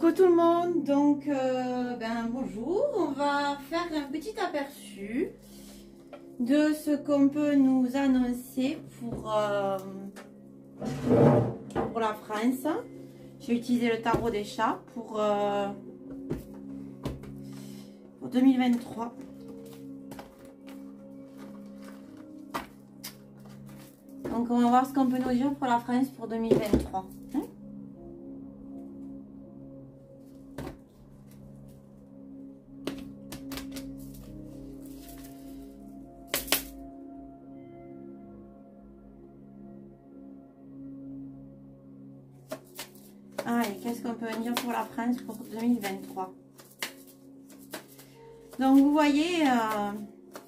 Coucou tout le monde, donc bonjour, on va faire un petit aperçu de ce qu'on peut nous annoncer pour la France. J'ai utilisé le tarot des chats pour 2023. Donc on va voir ce qu'on peut nous dire pour la France pour 2023. Allez, qu'est-ce qu'on peut dire pour la France pour 2023? Donc vous voyez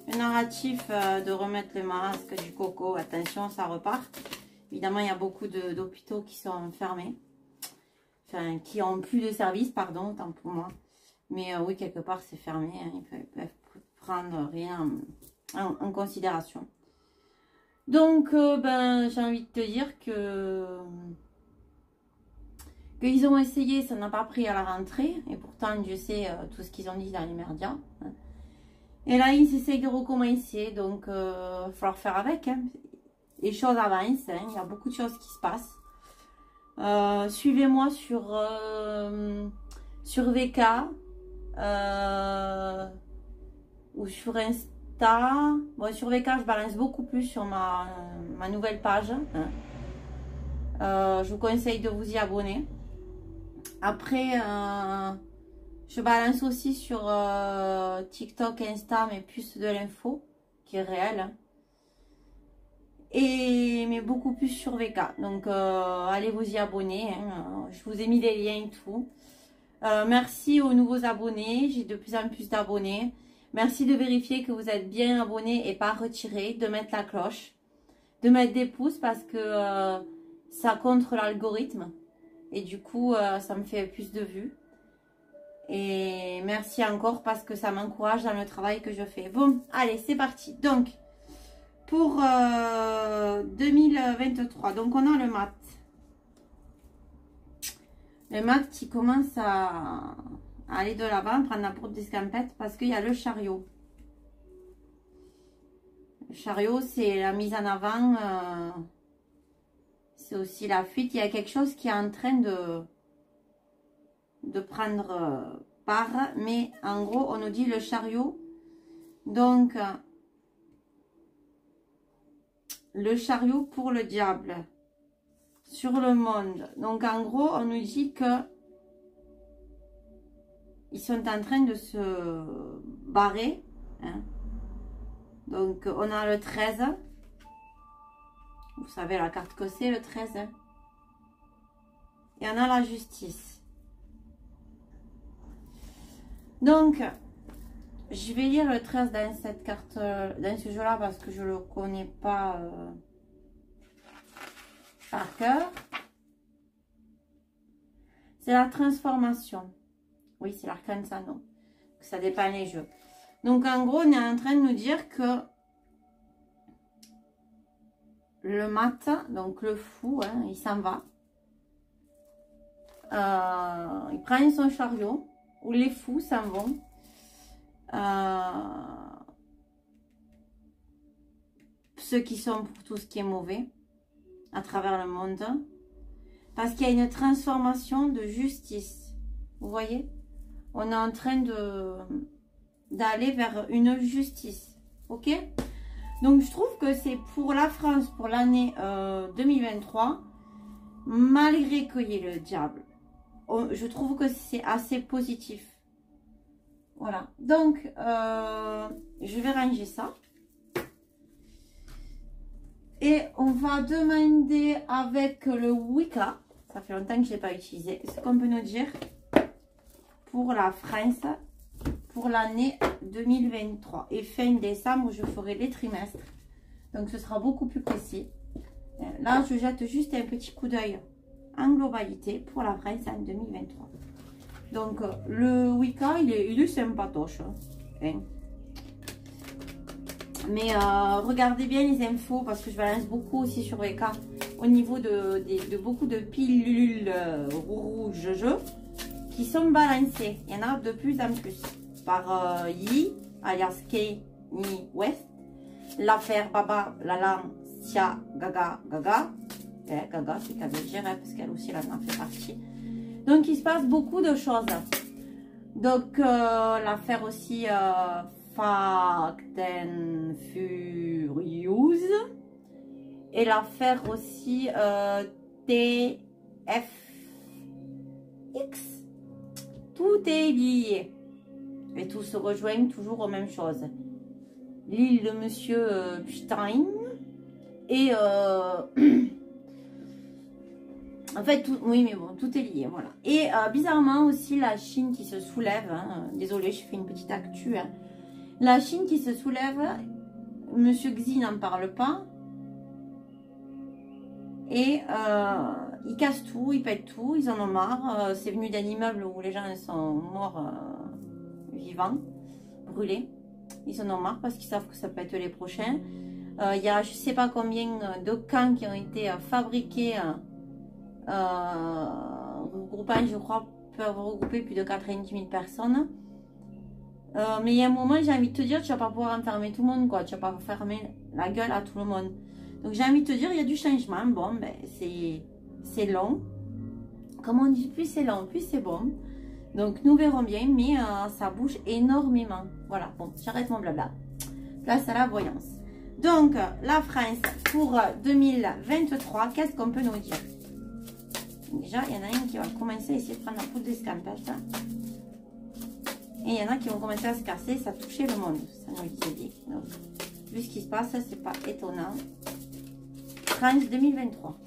le narratif de remettre le masque, du coco, attention ça repart. Évidemment il y a beaucoup d'hôpitaux qui sont fermés, enfin qui ont plus de service, pardon, tant pour moi. Mais oui, quelque part c'est fermé, hein, ils peuvent prendre rien en considération. Donc j'ai envie de te dire que ils ont essayé, ça n'a pas pris à la rentrée, et pourtant Dieu sait tout ce qu'ils ont dit dans les médias. Hein. Et là, ils essayent de recommencer, donc il va falloir faire avec. Hein. Les choses avancent, hein. Il y a beaucoup de choses qui se passent. Suivez-moi sur VK ou sur Insta. Bon, sur VK, je balance beaucoup plus sur ma nouvelle page. Hein. Je vous conseille de vous y abonner. Après, je balance aussi sur TikTok, Insta, mais plus de l'info qui est réelle. Hein. Mais beaucoup plus sur VK. Donc, allez vous y abonner. Hein. Je vous ai mis les liens et tout. Merci aux nouveaux abonnés. J'ai de plus en plus d'abonnés. Merci de vérifier que vous êtes bien abonnés et pas retirés. De mettre la cloche. De mettre des pouces parce que ça contre l'algorithme. Et du coup, ça me fait plus de vues. Et merci encore parce que ça m'encourage dans le travail que je fais. Bon, allez, c'est parti. Donc, pour 2023, donc on a le mat. Le mat qui commence à aller de l'avant, prendre la porte d'escampette parce qu'il y a le chariot. Le chariot, c'est la mise en avant... c'est aussi la fuite. Il y a quelque chose qui est en train de prendre part. Mais en gros, on nous dit le chariot. Donc, le chariot pour le diable. Sur le monde. Donc, en gros, on nous dit que ils sont en train de se barrer. Hein. Donc, on a le 13. Vous savez la carte que c'est, le 13. Hein. Et on a la justice. Donc, je vais lire le 13 dans cette carte, dans ce jeu-là, parce que je ne le connais pas par cœur. C'est la transformation. Oui, c'est l'arcane Sano. Ça dépend des jeux. Donc, en gros, on est en train de nous dire que le mat, donc le fou, hein, il s'en va. Il prend son chariot, ou les fous s'en vont. Ceux qui sont pour tout ce qui est mauvais à travers le monde. Parce qu'il y a une transformation de justice. Vous voyez? On est en train d'aller vers une justice. Ok? Donc, je trouve que c'est pour la France, pour l'année 2023, malgré qu'il y ait le diable, je trouve que c'est assez positif. Voilà. Donc, je vais ranger ça. Et on va demander avec le Wicca, ça fait longtemps que je ne l'ai pas utilisé, ce qu'on peut nous dire pour la France, pour l'année 2023. Et fin décembre, je ferai les trimestres. Donc, ce sera beaucoup plus précis. Là, je jette juste un petit coup d'œil en globalité pour la France en 2023. Donc, le Wicca, il est sympatoche. Hein. Mais regardez bien les infos parce que je balance beaucoup aussi sur VK au niveau de beaucoup de pilules rouges. qui sont balancés. Il y en a de plus en plus. Par Yi, alias Kanye West, l'affaire Baba Lalan Sia Gaga Gaga. Gaga, c'est qu'elle veut gérer parce qu'elle aussi, elle en fait partie. Donc, il se passe beaucoup de choses. Donc, l'affaire aussi Fast and Furious. Et l'affaire aussi TFX. Tout est lié. Et tout se rejoint toujours aux mêmes choses. L'île de Monsieur Stein. Et en fait, tout, oui, mais bon, tout est lié, voilà. Et bizarrement aussi, la Chine qui se soulève. Hein, désolée, je fais une petite actu. Hein. La Chine qui se soulève, Monsieur Xi n'en parle pas. Et ils cassent tout, ils pètent tout, ils en ont marre. C'est venu d'un immeuble où les gens sont morts vivants, brûlés. Ils en ont marre parce qu'ils savent que ça peut être les prochains. Il y a je ne sais pas combien de camps qui ont été fabriqués, regroupant, je crois, peuvent regrouper plus de 90 000 personnes. Mais il y a un moment, j'ai envie de te dire, tu ne vas pas pouvoir enfermer tout le monde, quoi. Tu ne vas pas fermer la gueule à tout le monde. Donc j'ai envie de te dire, il y a du changement. Bon, ben, c'est long. Comme on dit, plus c'est long, plus c'est bon. Donc nous verrons bien, mais ça bouge énormément. Voilà, bon, j'arrête mon blabla. Place à la voyance. Donc, la France pour 2023, qu'est-ce qu'on peut nous dire? Déjà, il y en a un qui va commencer à essayer de prendre la poudre d'escampette. Et il y en a qui vont commencer à se casser, ça touchait le monde. Ça nous le dit. Donc, vu ce qui se passe, c'est pas étonnant. France 2023.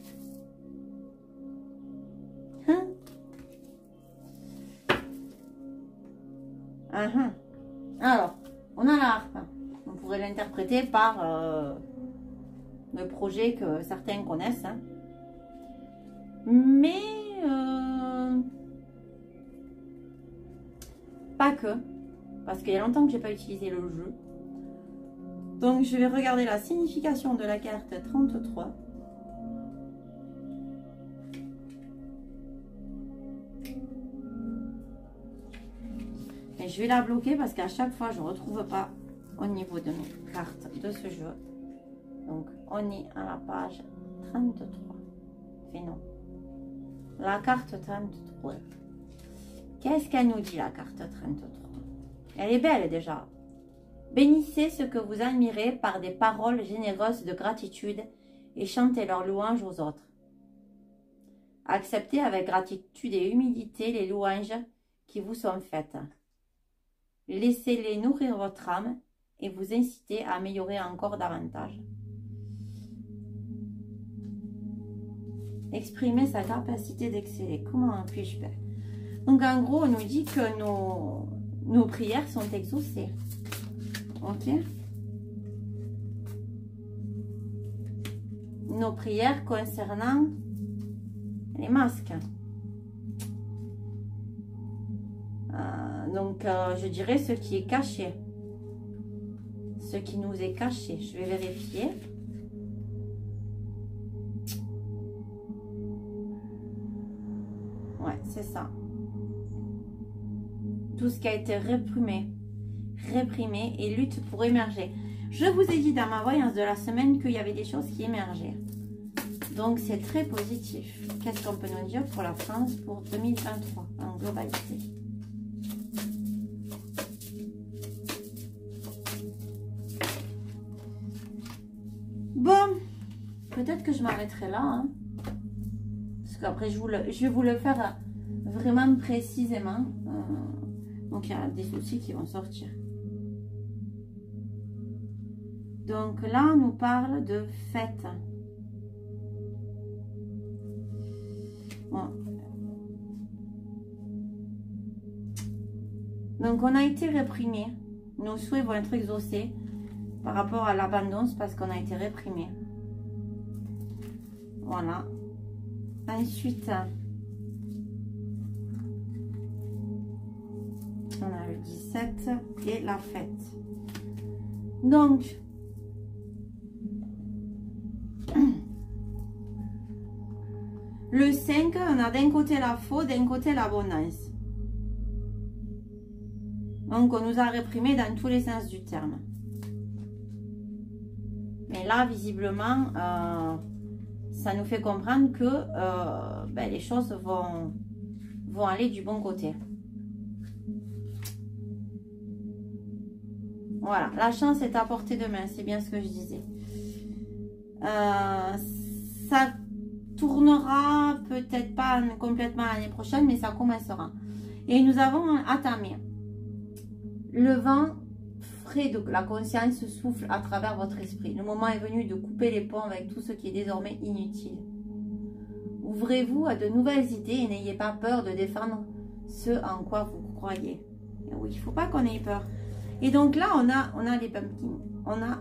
Alors, on a la harpe. On pourrait l'interpréter par le projet que certains connaissent. Hein. Mais pas que. Parce qu'il y a longtemps que je n'ai pas utilisé le jeu. Donc, je vais regarder la signification de la carte 33. Et je vais la bloquer parce qu'à chaque fois, je ne retrouve pas au niveau de mes cartes de ce jeu. Donc, on est à la page 33. Fait non. La carte 33. Qu'est-ce qu'elle nous dit, la carte 33? Elle est belle déjà. Bénissez ceux que vous admirez par des paroles généreuses de gratitude et chantez leurs louanges aux autres. Acceptez avec gratitude et humilité les louanges qui vous sont faites. Laissez-les nourrir votre âme et vous inciter à améliorer encore davantage. Exprimez sa capacité d'exceller. Comment puis-je faire? Donc en gros, on nous dit que nos prières sont exaucées. Ok? Nos prières concernant les masques. Donc, je dirais ce qui est caché. Ce qui nous est caché. Je vais vérifier. Ouais, c'est ça. Tout ce qui a été réprimé et lutte pour émerger. Je vous ai dit dans ma voyance de la semaine qu'il y avait des choses qui émergeaient. Donc, c'est très positif. Qu'est-ce qu'on peut nous dire pour la France pour 2023 en globalité? Bon, peut-être que je m'arrêterai là. Hein, parce qu'après, je vais vous le faire vraiment précisément. Donc, il y a des soucis qui vont sortir. Donc là, on nous parle de fête. Bon. Donc, on a été réprimé. Nos souhaits vont être exaucés par rapport à l'abandon, c'est parce qu'on a été réprimé. Voilà. Ensuite, on a le 17 et la fête. Donc, le 5, on a d'un côté la faute, d'un côté l'abondance. Donc, on nous a réprimés dans tous les sens du terme. Mais là, visiblement, ça nous fait comprendre que ben, les choses vont aller du bon côté. Voilà, la chance est à portée de main, c'est bien ce que je disais. Ça tournera peut-être pas complètement l'année prochaine, mais ça commencera. Et nous avons entamé le vent frais de la conscience souffle à travers votre esprit. Le moment est venu de couper les ponts avec tout ce qui est désormais inutile. Ouvrez-vous à de nouvelles idées et n'ayez pas peur de défendre ce en quoi vous croyez. Et oui, il ne faut pas qu'on ait peur. Et donc là, on a les pumpkins, on a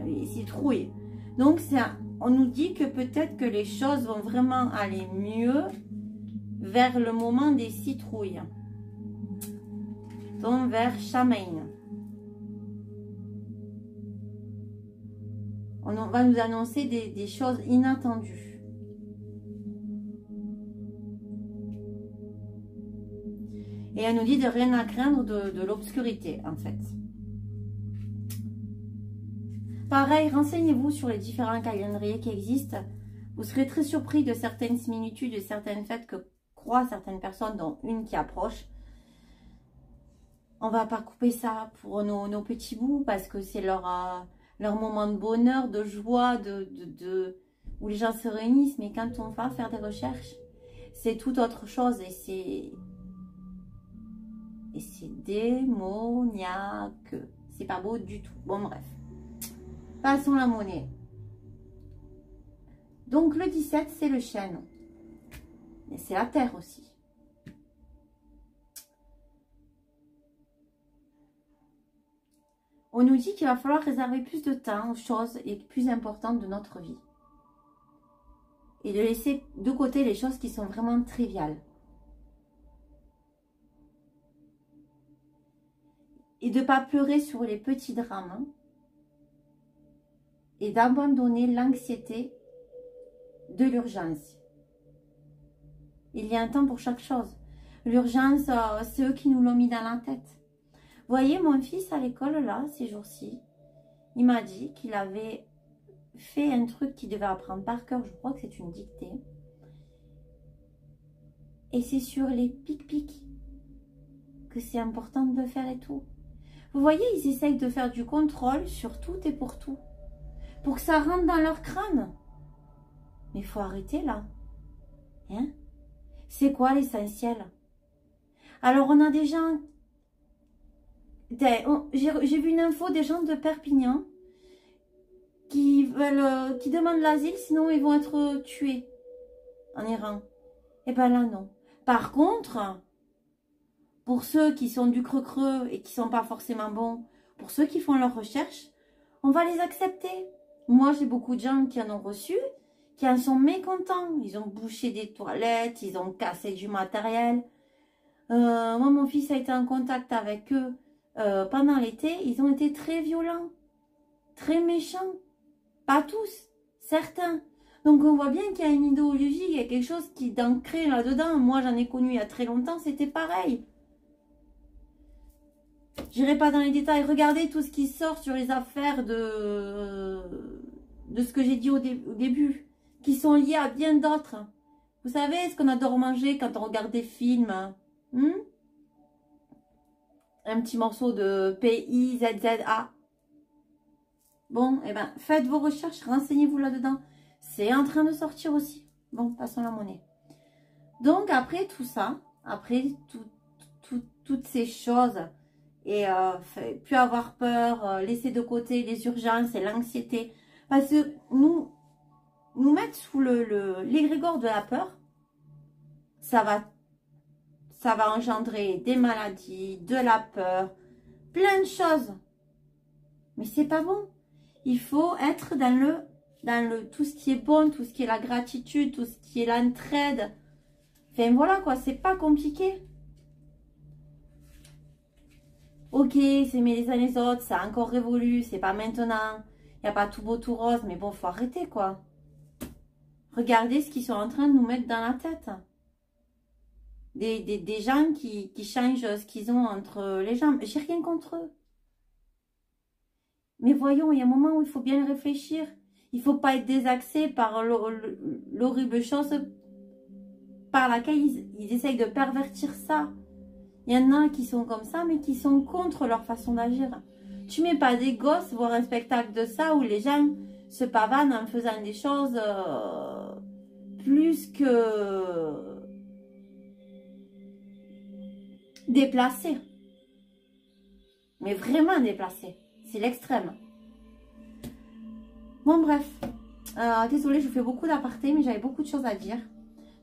les citrouilles. Donc, on nous dit que peut-être que les choses vont vraiment aller mieux vers le moment des citrouilles. Donc, vers Shamain. On va nous annoncer des choses inattendues. Et elle nous dit de rien à craindre de l'obscurité, en fait. Pareil, renseignez-vous sur les différents calendriers qui existent. Vous serez très surpris de certaines similitudes, de certaines fêtes que croient certaines personnes, dont une qui approche. On va pas couper ça pour nos petits bouts, parce que c'est leur moment de bonheur, de joie, où les gens se réunissent. Mais quand on va faire des recherches, c'est tout autre chose et c'est démoniaque. C'est pas beau du tout. Bon, bref. Passons la monnaie. Donc, le 17, c'est le chêne. Mais c'est la terre aussi. On nous dit qu'il va falloir réserver plus de temps aux choses les plus importantes de notre vie. Et de laisser de côté les choses qui sont vraiment triviales. Et de ne pas pleurer sur les petits drames. Et d'abandonner l'anxiété de l'urgence. Il y a un temps pour chaque chose. L'urgence, c'est eux qui nous l'ont mis dans la tête. Vous voyez, mon fils à l'école, là, ces jours-ci, il m'a dit qu'il avait fait un truc qu'il devait apprendre par cœur. Je crois que c'est une dictée. Et c'est sur les pic-pic que c'est important de le faire et tout. Vous voyez, ils essayent de faire du contrôle sur tout et pour tout. Pour que ça rentre dans leur crâne. Mais il faut arrêter là. Hein? C'est quoi l'essentiel? Alors, on a des gens... J'ai vu une info des gens de Perpignan qui demandent l'asile, sinon ils vont être tués en Iran. Et ben là, non. Par contre, pour ceux qui sont du creux-creux et qui sont pas forcément bons, pour ceux qui font leurs recherches, on va les accepter. Moi, j'ai beaucoup de gens qui en ont reçu, qui en sont mécontents. Ils ont bouché des toilettes, ils ont cassé du matériel. Moi, mon fils a été en contact avec eux pendant l'été. Ils ont été très violents, très méchants. Pas tous, certains. Donc, on voit bien qu'il y a une idéologie, il y a quelque chose qui est ancré là-dedans. Moi, j'en ai connu il y a très longtemps, c'était pareil. J'irai pas dans les détails. Regardez tout ce qui sort sur les affaires de ce que j'ai dit au début, qui sont liés à bien d'autres. Vous savez ce qu'on adore manger quand on regarde des films, un petit morceau de PIZZA. Bon, eh ben, faites vos recherches, renseignez-vous là-dedans. C'est en train de sortir aussi. Bon, passons la monnaie. Donc, après tout ça, après toutes ces choses, et plus avoir peur, laisser de côté les urgences et l'anxiété, parce que nous mettre sous l'égrégore de la peur, ça va engendrer des maladies, de la peur, plein de choses. Mais c'est pas bon. Il faut être dans tout ce qui est bon, tout ce qui est la gratitude, tout ce qui est l'entraide. Enfin voilà quoi, c'est pas compliqué. Ok, s'aimer les uns les autres, ça a encore révolu, c'est pas maintenant. Il n'y a pas tout beau, tout rose, mais bon, faut arrêter quoi. Regardez ce qu'ils sont en train de nous mettre dans la tête. des gens qui changent ce qu'ils ont entre les jambes. J'ai rien contre eux. Mais voyons, il y a un moment où il faut bien réfléchir. Il ne faut pas être désaxé par l'horrible chose par laquelle ils essayent de pervertir ça. Il y en a qui sont comme ça, mais qui sont contre leur façon d'agir. Tu mets pas des gosses voir un spectacle de ça où les gens se pavanent en faisant des choses plus que déplacées. Mais vraiment déplacées. C'est l'extrême. Bon, bref. Désolée, je fais beaucoup d'apartés, mais j'avais beaucoup de choses à dire.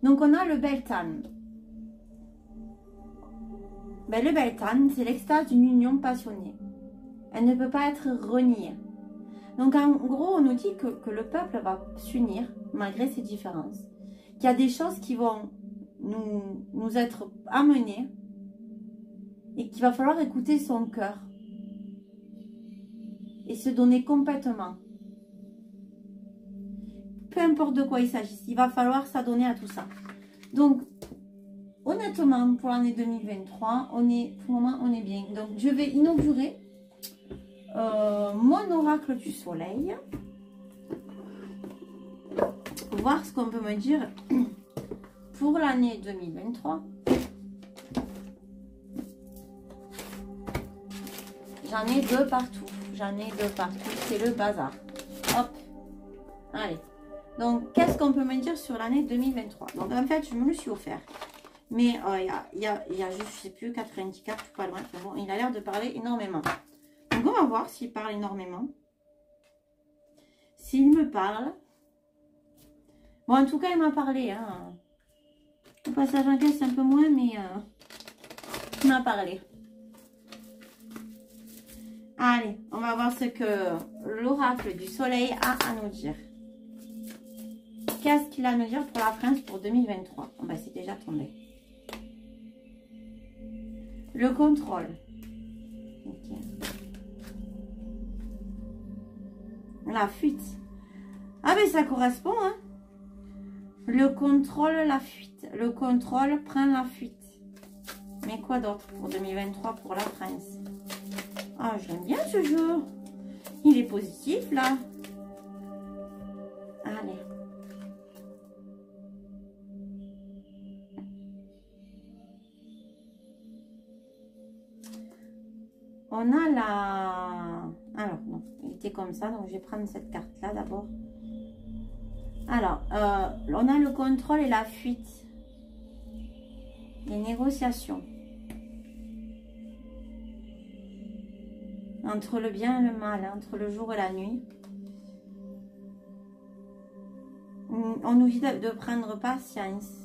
Donc, on a le Beltane. Ben, le Beltane, c'est l'extase d'une union passionnée. Elle ne peut pas être reniée. Donc, en gros, on nous dit que le peuple va s'unir, malgré ses différences. Qu'il y a des choses qui vont nous être amenées et qu'il va falloir écouter son cœur et se donner complètement. Peu importe de quoi il s'agisse, il va falloir s'adonner à tout ça. Donc, honnêtement, pour l'année 2023, pour le moment, on est bien. Donc, je vais inaugurer mon oracle du soleil. Voir ce qu'on peut me dire pour l'année 2023. J'en ai deux partout. J'en ai deux partout. C'est le bazar. Hop. Allez. Donc, qu'est-ce qu'on peut me dire sur l'année 2023? Donc, en fait, je me le suis offert. Mais il y a juste, je sais plus, 94, pas loin. Mais bon, il a l'air de parler énormément. Donc, on va voir s'il parle énormément. S'il me parle. Bon, en tout cas, il m'a parlé. Hein. Au passage en caisse, un peu moins, mais il m'a parlé. Allez, on va voir ce que l'oracle du soleil a à nous dire. Qu'est-ce qu'il a à nous dire pour la France pour 2023? Bon, bah, c'est déjà tombé. Le contrôle. Okay. La fuite. Ah, mais ça correspond, hein. Le contrôle, la fuite. Le contrôle prend la fuite. Mais quoi d'autre pour 2023 pour la France? Ah, j'aime bien ce jeu. Il est positif, là. Allez. On a la... Alors, non, il était comme ça, donc je vais prendre cette carte-là d'abord. Alors, on a le contrôle et la fuite. Les négociations. Entre le bien et le mal, entre le jour et la nuit. On nous dit de prendre patience.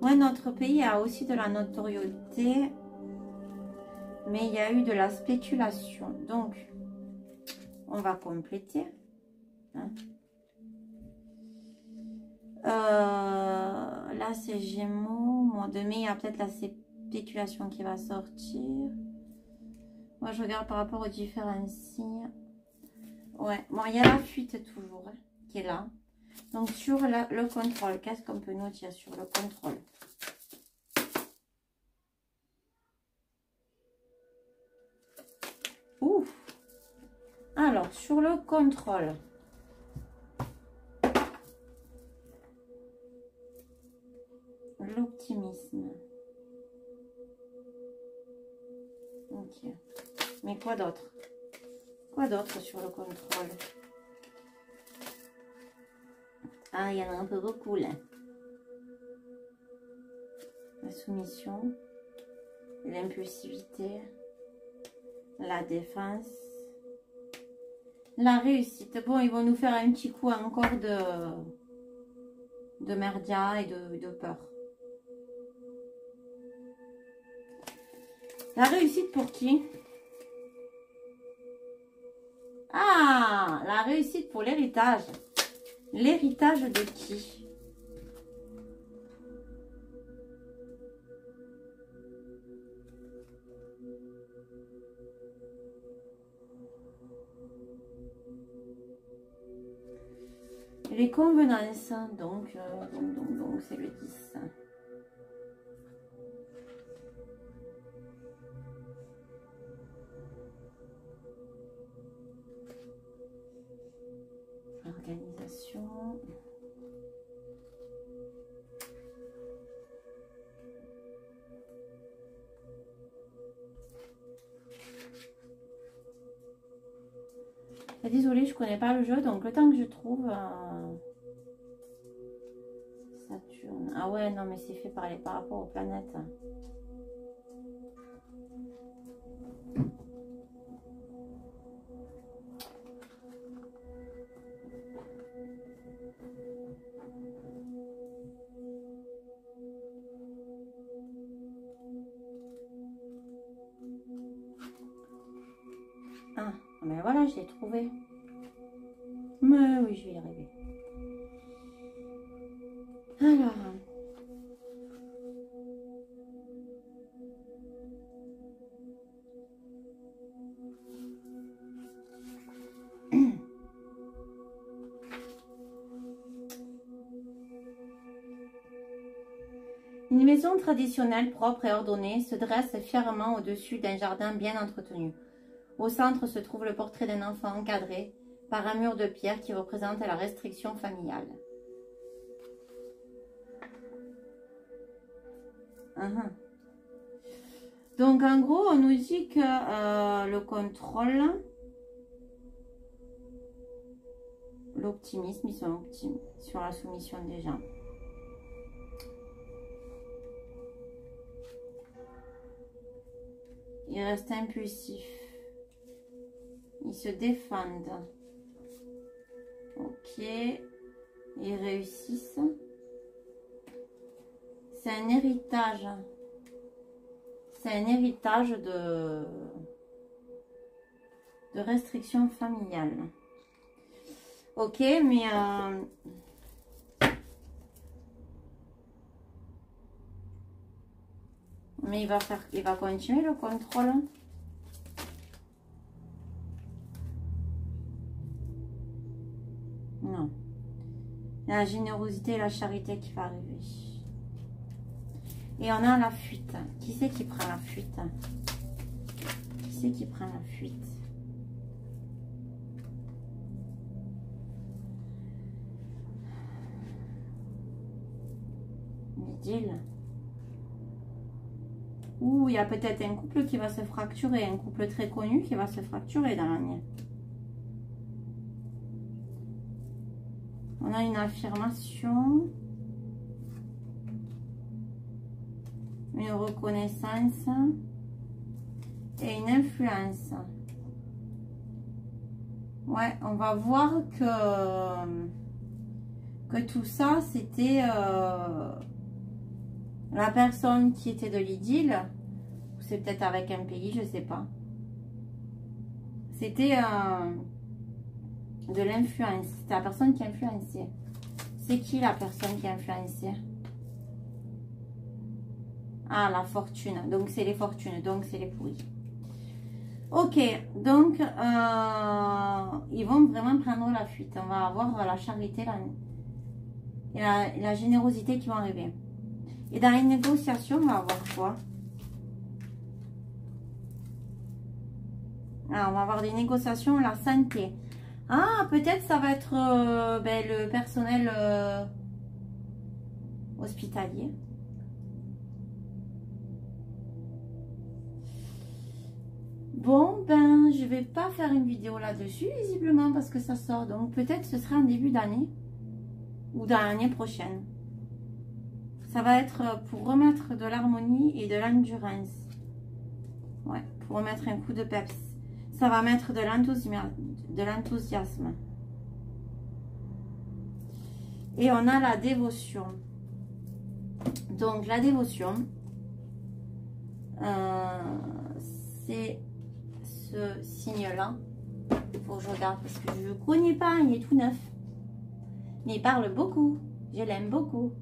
Ouais, notre pays a aussi de la notoriété, mais il y a eu de la spéculation. Donc, on va compléter. Hein. Là, c'est Gémeaux. Mois de mai, il y a peut-être la spéculation qui va sortir. Moi, je regarde par rapport aux différents signes. Ouais, bon, il y a la fuite toujours hein, qui est là. Donc, sur le contrôle, qu'est-ce qu'on peut nous dire sur le contrôle? Ouf! Alors, sur le contrôle. L'optimisme. Ok. Mais quoi d'autre? Quoi d'autre sur le contrôle? Ah, il y en a un peu beaucoup là. La soumission, l'impulsivité, la défense, la réussite. Bon, ils vont nous faire un petit coup encore de merdia et de peur. La réussite pour qui? Ah, la réussite pour l'héritage. L'héritage de qui? Les convenances, donc c'est le 10. Organisation. Désolée, je connais pas le jeu, donc le temps que je trouve Saturne. Ah ouais, non, mais c'est fait par rapport aux planètes. Ah, mais voilà, je l'ai trouvé. Mais oui, je vais y arriver. Alors. Une maison traditionnelle, propre et ordonnée, se dresse fièrement au-dessus d'un jardin bien entretenu. Au centre se trouve le portrait d'un enfant encadré par un mur de pierre qui représente la restriction familiale. Donc en gros, on nous dit que le contrôle, l'optimisme, ils sont optimistes sur la soumission des gens. Ils restent impulsifs. Ils se défendent. Ok. Ils réussissent. C'est un héritage. C'est un héritage de restrictions familiales. Ok, mais... mais il va continuer le contrôle. Non. Il y a la générosité et la charité qui va arriver. Et on a la fuite. Qui c'est qui prend la fuite? Qui c'est qui prend la fuite? L'idylle. Ou il y a peut-être un couple qui va se fracturer. Un couple très connu qui va se fracturer dans l'année. On a une affirmation. Une reconnaissance. Et une influence. Ouais, on va voir que tout ça, c'était la personne qui était de l'idylle. C'est peut-être avec un pays, je sais pas. C'était de l'influence. C'était la personne qui a influencé. C'est qui la personne qui a influencé? Ah, la fortune. Donc, c'est les fortunes. Donc, c'est les pourris. Ok. Donc, ils vont vraiment prendre la fuite. On va avoir la charité et la générosité qui vont arriver. Et dans les négociations, on va avoir quoi? Ah, on va avoir des négociations, la santé. Ah, peut-être ça va être le personnel hospitalier. Bon, ben, je vais pas faire une vidéo là-dessus, visiblement, parce que ça sort. Donc, peut-être ce sera en début d'année ou dans l'année prochaine. Ça va être pour remettre de l'harmonie et de l'endurance. Ouais, pour remettre un coup de peps. Ça va mettre de l'enthousiasme. Et on a la dévotion. Donc, la dévotion, c'est ce signe-là. Il faut que je regarde parce que je ne connais pas, il est tout neuf. Mais il parle beaucoup. Je l'aime beaucoup.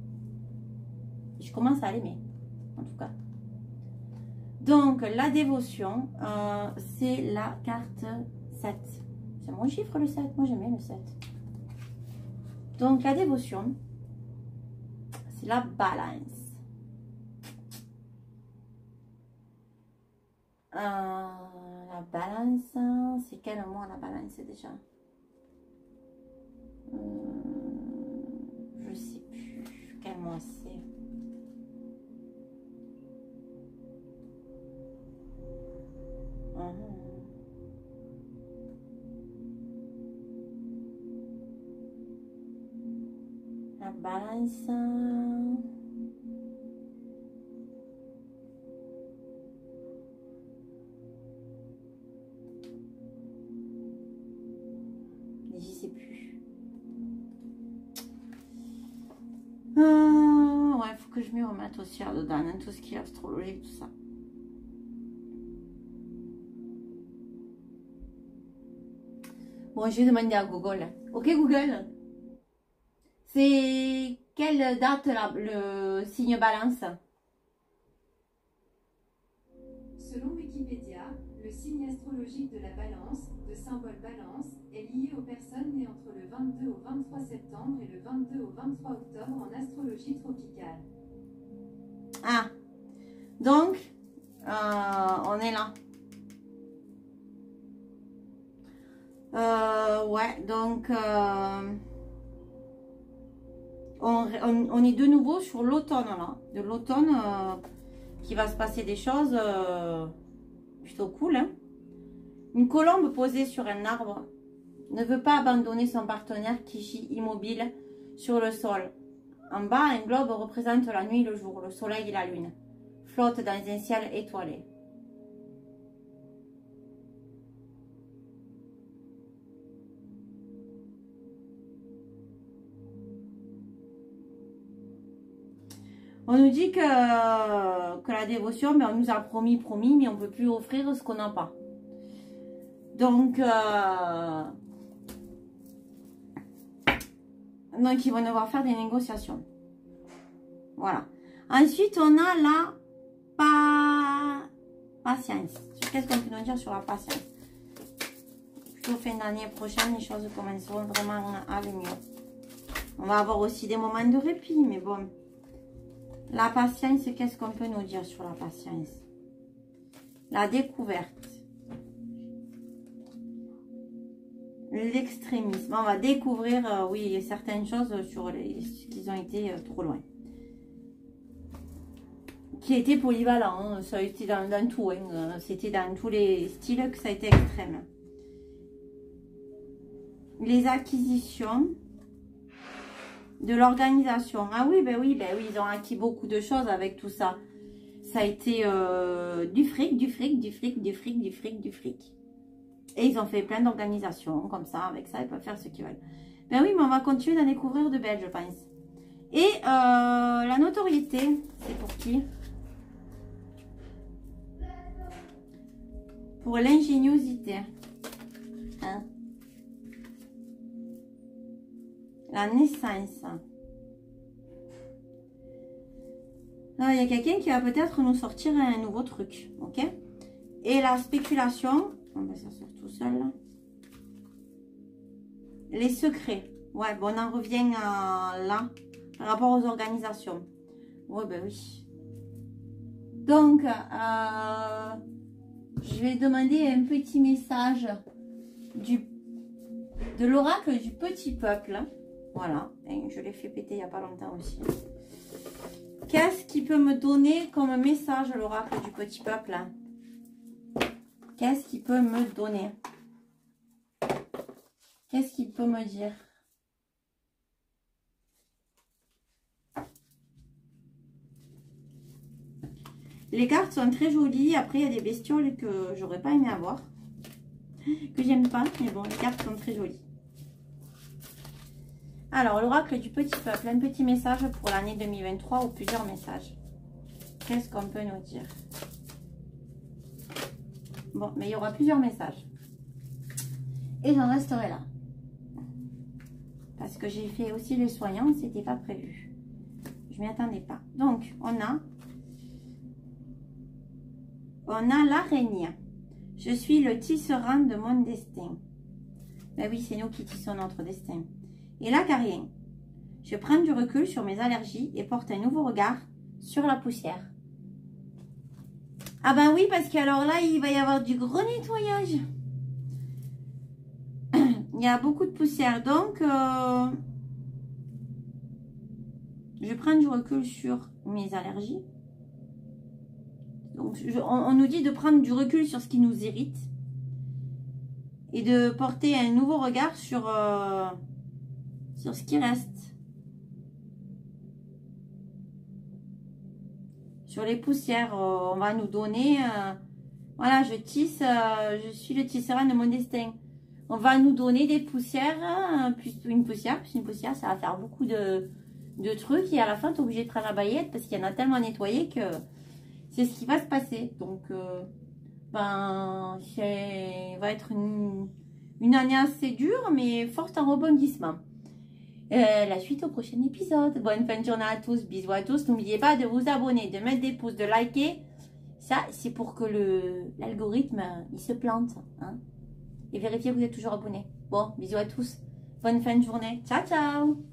Je commence à l'aimer, en tout cas. Donc, la dévotion, c'est la carte 7. C'est mon chiffre, le 7. Moi, j'aime bien le 7. Donc, la dévotion, c'est la balance. La balance, c'est quel mois la balance déjà? Je sais plus quel mois c'est. La balance. Je sais plus. Ouais, faut que je m'y remette aussi là-dedans, hein, tout ce qui est astrologique, tout ça. Bon, je vais demander à Google. Ok, Google. C'est quelle date le signe balance? Selon Wikipédia, le signe astrologique de la balance, de symbole balance, est lié aux personnes nées entre le 22 au 23 septembre et le 22 au 23 octobre en astrologie tropicale. Ah, donc, on est là. Ouais, donc, on est de nouveau sur l'automne, là. De l'automne, qui va se passer des choses plutôt cool, hein. Une colombe posée sur un arbre ne veut pas abandonner son partenaire qui gît immobile sur le sol. En bas, un globe représente la nuit et le jour, le soleil et la lune, flotte dans un ciel étoilé. On nous dit que la dévotion, mais on nous a promis, mais on ne peut plus offrir ce qu'on n'a pas. Donc, ils vont devoir faire des négociations. Voilà. Ensuite, on a la patience. Qu'est-ce qu'on peut nous dire sur la patience? Plutôt fin d'année prochaine, les choses commenceront vraiment à aller mieux. On va avoir aussi des moments de répit, mais bon. La patience, qu'est-ce qu'on peut nous dire sur la patience? La découverte. L'extrémisme. On va découvrir, oui, certaines choses sur qui ont été trop loin. Qui a été polyvalent, hein. Ça a été dans tout. Hein. C'était dans tous les styles que ça a été extrême. Les acquisitions de l'organisation. Ah oui, ben oui, ils ont acquis beaucoup de choses avec tout ça. Ça a été du fric. Et ils ont fait plein d'organisations comme ça. Avec ça, ils peuvent faire ce qu'ils veulent. Ben oui, mais on va continuer d'en découvrir de belles, je pense. Et la notoriété, c'est pour qui? Pour l'ingéniosité. Hein? La naissance. Il y a quelqu'un qui va peut-être nous sortir un nouveau truc. Ok? Et la spéculation. On va s'asseoir tout seul. Là. Les secrets. Ouais, bon, on en revient là. Par rapport aux organisations. Ouais, ben oui. Donc, je vais demander un petit message de l'oracle du petit peuple. Voilà. Et je l'ai fait péter il n'y a pas longtemps aussi. Qu'est-ce qui peut me donner comme message l'oracle du petit peuple? Qu'est-ce qu'il peut me donner? Qu'est-ce qu'il peut me dire? Les cartes sont très jolies. Après, il y a des bestioles que j'aurais pas aimé avoir. Que j'aime pas. Mais bon, les cartes sont très jolies. Alors, l'oracle du petit peuple. Un petit message pour l'année 2023 ou plusieurs messages. Qu'est-ce qu'on peut nous dire? Bon, mais il y aura plusieurs messages. Et j'en resterai là. Parce que j'ai fait aussi les soignants. C'était pas prévu. Je m'y attendais pas. Donc, on a l'araignée. Je suis le tisserand de mon destin. Ben oui, c'est nous qui tissons notre destin. Et l'acarien. Je prends du recul sur mes allergies et porte un nouveau regard sur la poussière. Ah ben oui, parce qu'alors là, il va y avoir du gros nettoyage. Il y a beaucoup de poussière, donc je prends du recul sur mes allergies. Donc, on nous dit de prendre du recul sur ce qui nous irrite et de porter un nouveau regard sur ce qui reste. Sur les poussières, on va nous donner... voilà, je tisse, je suis le tisserand de mon destin. On va nous donner des poussières, plus une poussière, ça va faire beaucoup de trucs. Et à la fin, tu es obligé de prendre la baguette parce qu'il y en a tellement nettoyé que c'est ce qui va se passer. Donc, ben, ça va être une année assez dure, mais forte en rebondissement. La suite au prochain épisode. Bonne fin de journée à tous. Bisous à tous. N'oubliez pas de vous abonner, de mettre des pouces, de liker. Ça, c'est pour que l'algorithme, il se plante. Hein. Et vérifiez que vous êtes toujours abonné. Bon, bisous à tous. Bonne fin de journée. Ciao, ciao.